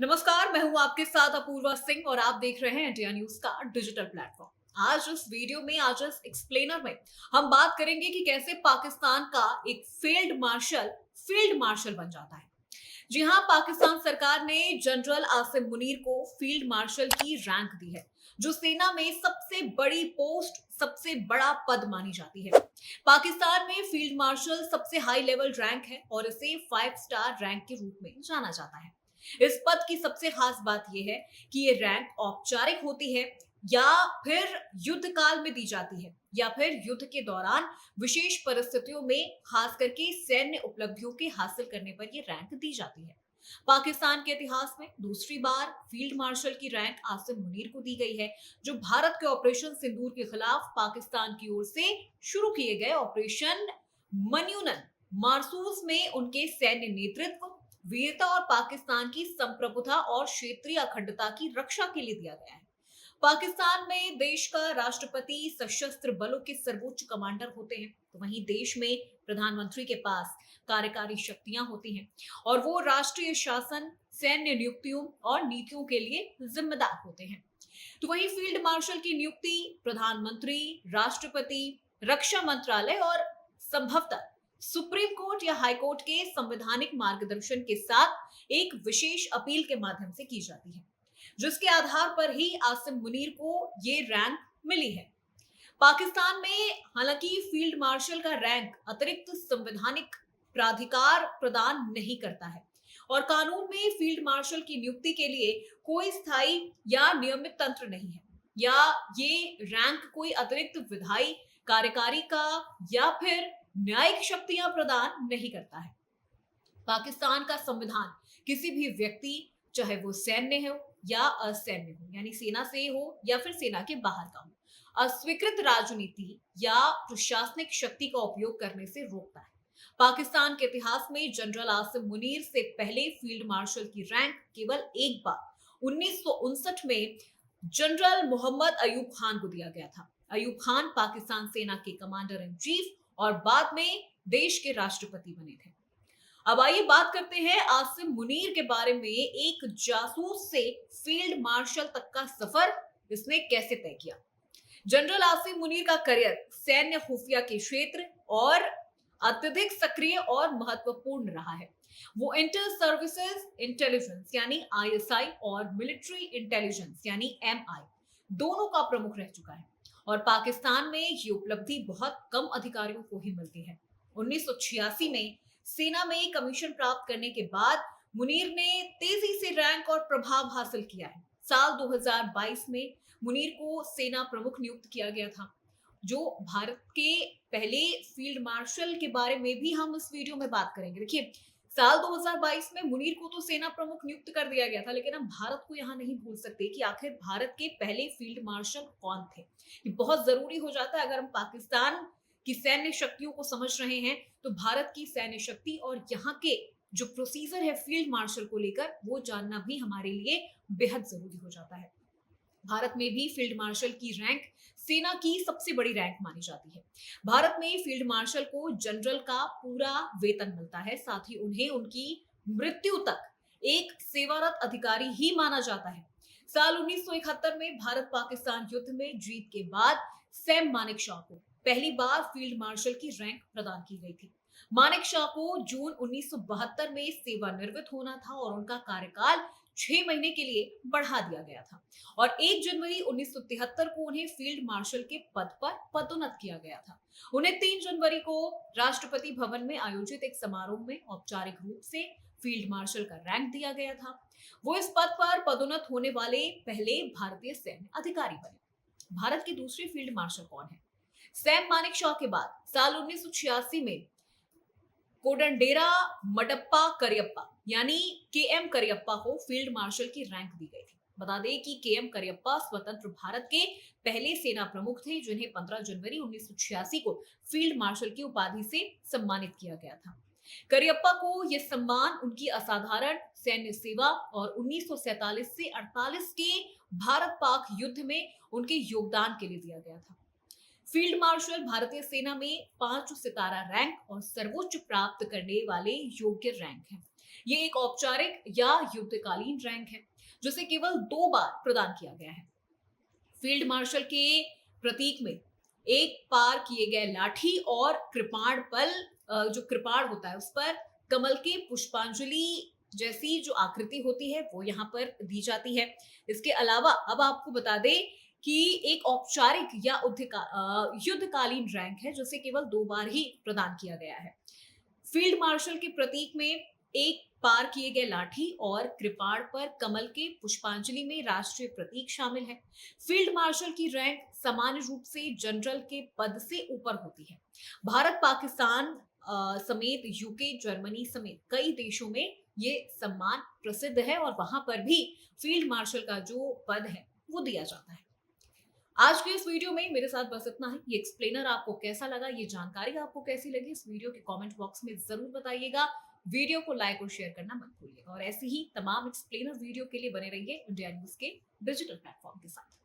नमस्कार, मैं हूं आपके साथ अपूर्वा सिंह और आप देख रहे हैं इंडिया न्यूज का डिजिटल प्लेटफॉर्म। आज इस वीडियो में, आज इस एक्सप्लेनर में हम बात करेंगे कि कैसे पाकिस्तान का एक फील्ड मार्शल बन जाता है। जी हां, पाकिस्तान सरकार ने जनरल आसिम मुनीर को फील्ड मार्शल की रैंक दी है, जो सेना में सबसे बड़ी पोस्ट, सबसे बड़ा पद मानी जाती है। पाकिस्तान में फील्ड मार्शल सबसे हाई लेवल रैंक है और इसे 5 स्टार रैंक के रूप में जाना जाता है। इस पद की सबसे खास बात यह है कि ये रैंक औपचारिक होती है या फिर युद्ध काल में दी जाती है या फिर युद्ध के दौरान विशेष परिस्थितियों में, खास करके सैन्य उपलब्धियों के हासिल करने पर यह रैंक दी जाती है। पाकिस्तान के इतिहास में दूसरी बार फील्ड मार्शल की रैंक आसिम मुनीर को दी गई है, जो भारत के ऑपरेशन सिंदूर के खिलाफ पाकिस्तान की ओर से शुरू किए गए ऑपरेशन मन्यूनन मारसूस में उनके सैन्य नेतृत्व, वीरता और पाकिस्तान की संप्रभुता और क्षेत्रीय अखंडता की रक्षा के लिए दिया गया है। पाकिस्तान में देश का राष्ट्रपति सशस्त्र बलों के सर्वोच्च कमांडर होते हैं, तो वहीं देश में प्रधानमंत्री के पास कार्यकारी शक्तियां होती हैं और वो राष्ट्रीय शासन, सैन्य नियुक्तियों और नीतियों के लिए जिम्मेदार होते हैं। तो वहीं फील्ड मार्शल की नियुक्ति प्रधानमंत्री, राष्ट्रपति, रक्षा मंत्रालय और संभवतः सुप्रीम कोर्ट या हाई कोर्ट के संवैधानिक मार्गदर्शन के साथ एक विशेष अपील के माध्यम से की जाती है, जिसके आधार पर ही आसिम मुनीर को ये रैंक मिली है। पाकिस्तान में हालांकि फील्ड मार्शल का रैंक अतिरिक्त संवैधानिक प्राधिकार प्रदान नहीं करता है और कानून में फील्ड मार्शल की नियुक्ति के लिए कोई स्थायी या नियमित तंत्र नहीं है, या ये रैंक कोई अतिरिक्त विधायी, कार्यकारी का या फिर न्यायिक शक्तियां प्रदान नहीं करता है। पाकिस्तान का संविधान किसी भी व्यक्ति, चाहे वो सैन्य हो या असैन्य हो, यानी सेना से हो या फिर सेना के बाहर का हो, अस्वीकृत राजनीति या प्रशासनिक शक्ति का उपयोग करने से रोकता है। पाकिस्तान के इतिहास में जनरल आसिम मुनीर से पहले फील्ड मार्शल की रैंक केवल एक बार 1959 में जनरल मोहम्मद अयूब खान को दिया गया था। अयूब खान पाकिस्तान सेना के कमांडर इन चीफ और बाद में देश के राष्ट्रपति बने थे। अब आइए बात करते हैं आसिम मुनीर के बारे में। एक जासूस से फील्ड मार्शल तक का सफर इसने कैसे तय किया। जनरल आसिम मुनीर का करियर सैन्य खुफिया के क्षेत्र और अत्यधिक सक्रिय और महत्वपूर्ण रहा है। वो इंटर सर्विसेज इंटेलिजेंस यानी आईएसआई और मिलिट्री इंटेलिजेंस यानी एमआई दोनों का प्रमुख रह चुका है और पाकिस्तान में ये उपलब्धि बहुत कम अधिकारियों को ही मिलती है। 1986 में सेना में कमीशन प्राप्त करने के बाद मुनीर ने तेजी से रैंक और प्रभाव हासिल किया है। साल 2022 में मुनीर को सेना प्रमुख नियुक्त किया गया था, जो भारत के पहले फील्ड मार्शल के बारे में भी हम इस वीडियो में बात करेंगे। देखिए, साल 2022 में मुनीर को तो सेना प्रमुख नियुक्त कर दिया गया था, लेकिन हम भारत को यहाँ नहीं भूल सकते कि आखिर भारत के पहले फील्ड मार्शल कौन थे। ये बहुत जरूरी हो जाता है। अगर हम पाकिस्तान की सैन्य शक्तियों को समझ रहे हैं तो भारत की सैन्य शक्ति और यहाँ के जो प्रोसीजर है फील्ड मार्शल को लेकर, वो जानना भी हमारे लिए बेहद जरूरी हो जाता है। भारत में भी फील्ड मार्शल की रैंक सेना की सबसे बड़ी रैंक मानी जाती है। भारत में फील्ड मार्शल को जनरल का पूरा वेतन मिलता है, साथ ही उन्हें उनकी मृत्यु तक एक सेवारत अधिकारी ही माना जाता है। साल 1971 में भारत पाकिस्तान युद्ध में जीत के बाद सैम मानेकशॉ को पहली बार फील्ड मार्शल की रैंक प्रदान की गई थी। मानेकशॉ को जून 1972 में सेवानिवृत्त होना था और उनका कार्यकाल 6 महीने के लिए बढ़ा दिया गया था और 1 जनवरी 1973 को उन्हें फील्ड मार्शल के पद पर पदोन्नत किया गया था। उन्हें 3 जनवरी को राष्ट्रपति भवन में आयोजित एक समारोह में औपचारिक रूप से फील्ड मार्शल का रैंक दिया गया था। वो इस पद पर पदोन्नत होने वाले पहले भारतीय सैन्य अधिकारी बने। भारत की दूसरी फील्ड मार्शल कौन है? सैम मानेकशॉ के बाद साल 1986 में कोडंडेरा मडप्पा करियप्पा यानी केएम करियप्पा को फील्ड मार्शल की रैंक दी गई थी। बता दें कि केएम करियप्पा स्वतंत्र भारत के पहले सेना प्रमुख थे, जिन्हें 15 जनवरी 1986 को फील्ड मार्शल की उपाधि से सम्मानित किया गया था। करियप्पा को यह सम्मान उनकी असाधारण सैन्य सेवा और 1947 से 48 के भारत पाक युद्ध में उनके योगदान के लिए दिया गया था। फील्ड मार्शल भारतीय सेना में 5 सितारा रैंक और सर्वोच्च प्राप्त करने वाले योग्य रैंक है। ये एक औपचारिक या युद्धकालीन रैंक है जिसे केवल 2 बार प्रदान किया गया है। फील्ड मार्शल के प्रतीक में एक पार किए गए लाठी और कृपाण पल, जो कृपाण होता है उस पर कमल की पुष्पांजलि जैसी जो आकृति होती है वो यहाँ पर दी जाती है। इसके अलावा अब आपको बता दें कि एक औपचारिक या युद्धकालीन रैंक है जिसे केवल 2 बार ही प्रदान किया गया है। फील्ड मार्शल के प्रतीक में एक पार किए गए लाठी और कृपाण पर कमल के पुष्पांजलि में राष्ट्रीय प्रतीक शामिल है। फील्ड मार्शल की रैंक सामान्य रूप से जनरल के पद से ऊपर होती है। भारत, पाकिस्तान समेत यूके, जर्मनी समेत कई देशों में ये सम्मान प्रसिद्ध है और वहां पर भी फील्ड मार्शल का जो पद है वो दिया जाता है। आज के इस वीडियो में मेरे साथ बस इतना है। ये एक्सप्लेनर आपको कैसा लगा, ये जानकारी आपको कैसी लगी, इस वीडियो के कमेंट बॉक्स में जरूर बताइएगा। वीडियो को लाइक और शेयर करना मत भूलिएगा और ऐसे ही तमाम एक्सप्लेनर वीडियो के लिए बने रहिए इंडिया न्यूज के डिजिटल प्लेटफॉर्म के साथ।